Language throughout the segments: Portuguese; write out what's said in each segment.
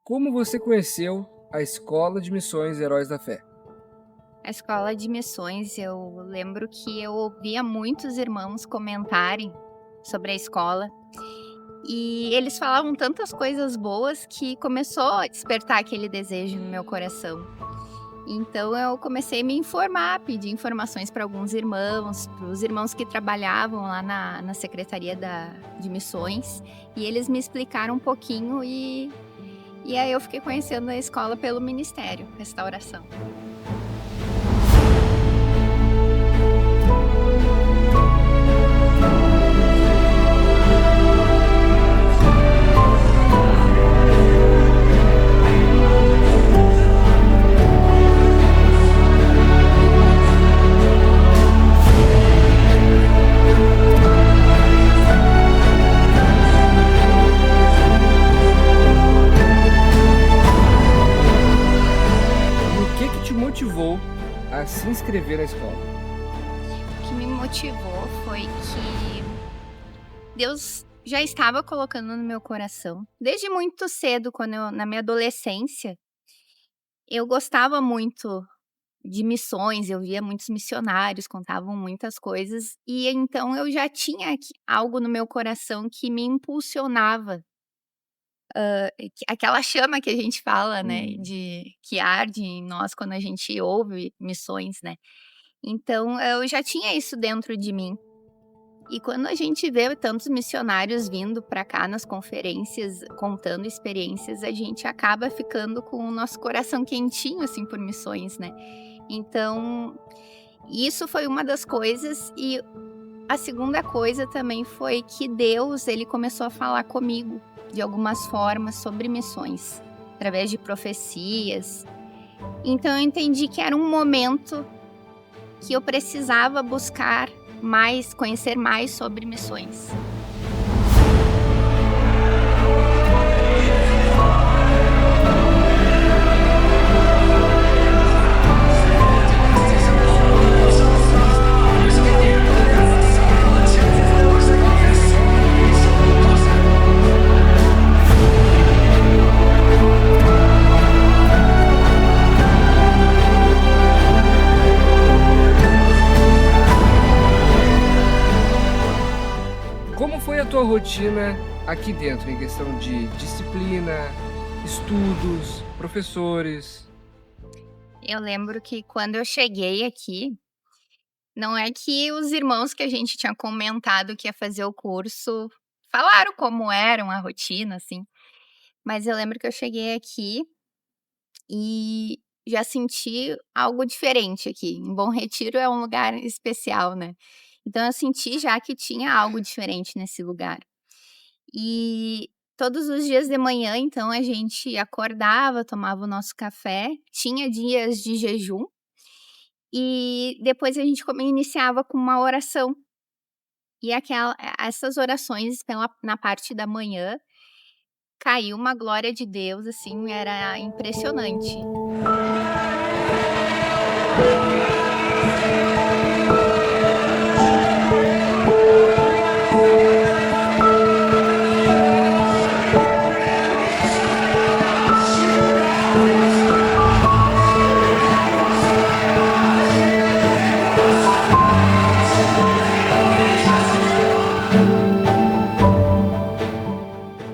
Como você conheceu a Escola de Missões Heróis da Fé? A escola de missões, eu lembro que eu ouvia muitos irmãos comentarem sobre a escola e eles falavam tantas coisas boas que começou a despertar aquele desejo no meu coração. Então eu comecei a me informar, pedir informações para alguns irmãos, para os irmãos que trabalhavam lá na secretaria de missões, e eles me explicaram um pouquinho e aí eu fiquei conhecendo a escola pelo Ministério Restauração. E o que te motivou a se inscrever na escola? O que me motivou foi que Deus já estava colocando no meu coração. Desde muito cedo, na minha adolescência, eu gostava muito de missões, eu via muitos missionários, contavam muitas coisas, e então eu já tinha algo no meu coração que me impulsionava, aquela chama que a gente fala, né, Hum. de que arde em nós quando a gente ouve missões, né. Então eu já tinha isso dentro de mim. E quando a gente vê tantos missionários vindo para cá nas conferências, contando experiências, a gente acaba ficando com o nosso coração quentinho, assim, por missões, né. Então, isso foi uma das coisas e a segunda coisa também foi que Deus, ele começou a falar comigo, de algumas formas, sobre missões, através de profecias. Então eu entendi que era um momento que eu precisava buscar mais, conhecer mais sobre missões. Como foi a tua rotina aqui dentro, em questão de disciplina, estudos, professores? Eu lembro que quando eu cheguei aqui, não é que os irmãos que a gente tinha comentado que ia fazer o curso falaram como era a rotina, assim, mas eu lembro que eu cheguei aqui e já senti algo diferente aqui. Em Bom Retiro é um lugar especial, né. Então eu senti já que tinha algo diferente nesse lugar. E todos os dias de manhã, então, a gente acordava, tomava o nosso café, tinha dias de jejum e depois a gente iniciava com uma oração. E essas orações na parte da manhã, caiu uma glória de Deus, assim, era impressionante.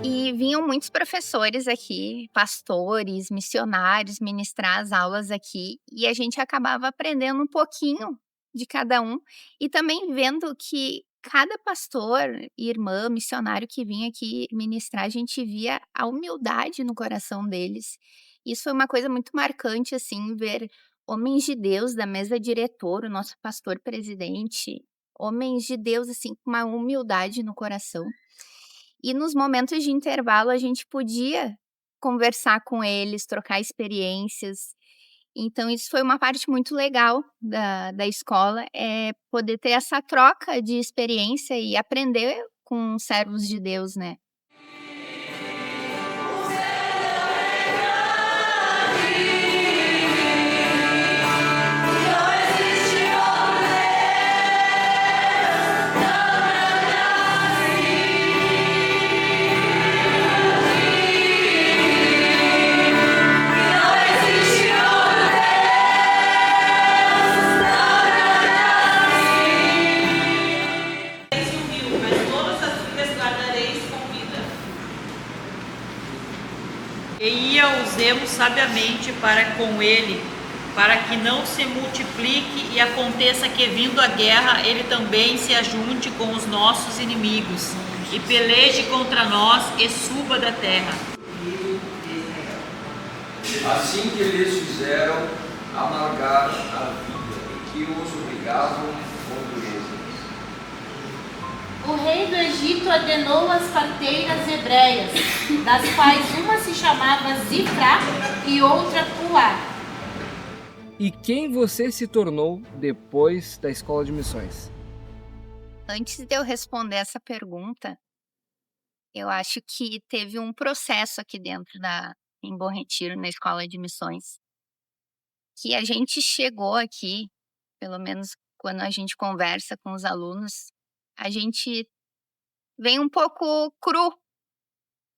E vinham muitos professores aqui, pastores, missionários, ministrar as aulas aqui, e a gente acabava aprendendo um pouquinho de cada um, e também vendo que cada pastor, irmã, missionário que vinha aqui ministrar, a gente via a humildade no coração deles. Isso foi uma coisa muito marcante, assim, ver homens de Deus da mesa diretora, o nosso pastor presidente, homens de Deus, assim, com uma humildade no coração. E nos momentos de intervalo a gente podia conversar com eles, trocar experiências. Então isso foi uma parte muito legal da escola, é poder ter essa troca de experiência e aprender com servos de Deus, né. E a usemos sabiamente para com ele, para que não se multiplique e aconteça que, vindo a guerra, ele também se ajunte com os nossos inimigos e peleje contra nós e suba da terra. Assim que eles fizeram amargar a vida e que os obrigavam com durezas. O rei do Egito ordenou as parteiras hebreias, das quais uma se chamava Zifrá e outra Puá. E quem você se tornou depois da escola de missões? Antes de eu responder essa pergunta, eu acho que teve um processo aqui dentro em Bom Retiro, na escola de missões, que a gente chegou aqui, pelo menos quando a gente conversa com os alunos, a gente vem um pouco cru.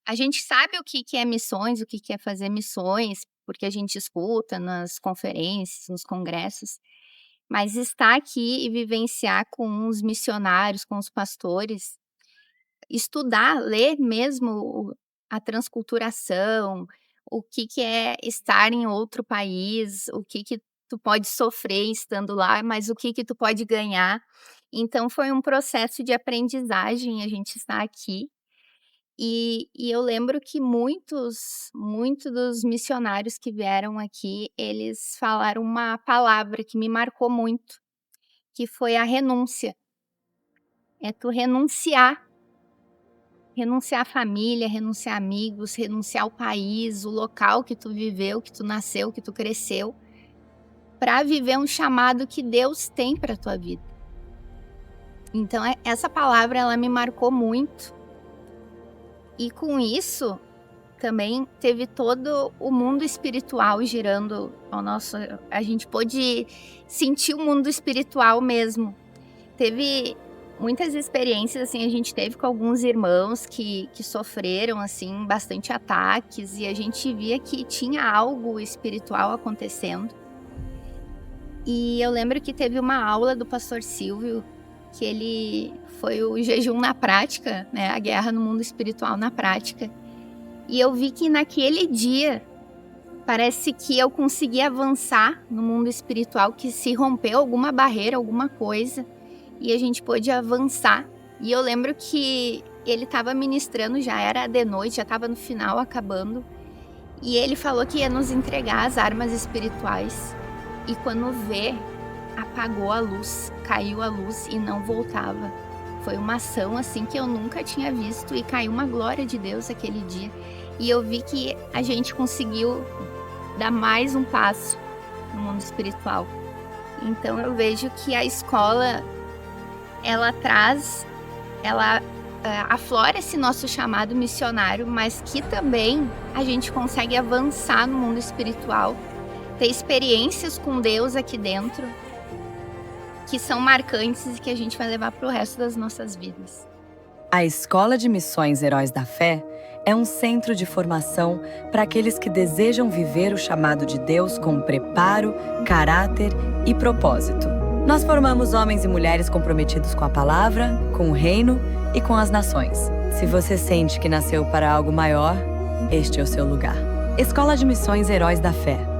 A gente sabe o que que é missões, o que que é fazer missões, porque a gente escuta nas conferências, nos congressos, mas estar aqui e vivenciar com os missionários, com os pastores, estudar, ler mesmo a transculturação, o que que é estar em outro país, o que que tu pode sofrer estando lá, mas o que que tu pode ganhar. Então foi um processo de aprendizagem a gente estar aqui. E eu lembro que muitos dos missionários que vieram aqui, eles falaram uma palavra que me marcou muito, que foi a renúncia. É tu renunciar. Renunciar à família, renunciar a amigos, renunciar ao país, o local que tu viveu, que tu nasceu, que tu cresceu, para viver um chamado que Deus tem para tua vida. Então essa palavra ela me marcou muito. E com isso também teve todo o mundo espiritual girando ao nosso, a gente pôde sentir o mundo espiritual mesmo. Teve muitas experiências, assim, a gente teve com alguns irmãos que sofreram, assim, bastante ataques, e a gente via que tinha algo espiritual acontecendo. E eu lembro que teve uma aula do pastor Silvio, que ele foi o jejum na prática, né, a guerra no mundo espiritual na prática. E eu vi que naquele dia, parece que eu consegui avançar no mundo espiritual, que se rompeu alguma barreira, alguma coisa, e a gente pôde avançar. E eu lembro que ele estava ministrando, já era de noite, já estava no final, acabando. E ele falou que ia nos entregar as armas espirituais. E quando vê, apagou a luz, caiu a luz e não voltava. Foi uma ação assim que eu nunca tinha visto e caiu uma glória de Deus aquele dia. E eu vi que a gente conseguiu dar mais um passo no mundo espiritual. Então eu vejo que a escola ela aflora esse nosso chamado missionário, mas que também a gente consegue avançar no mundo espiritual, ter experiências com Deus aqui dentro, que são marcantes e que a gente vai levar para o resto das nossas vidas. A Escola de Missões Heróis da Fé é um centro de formação para aqueles que desejam viver o chamado de Deus com preparo, caráter e propósito. Nós formamos homens e mulheres comprometidos com a palavra, com o reino e com as nações. Se você sente que nasceu para algo maior, este é o seu lugar. Escola de Missões Heróis da Fé.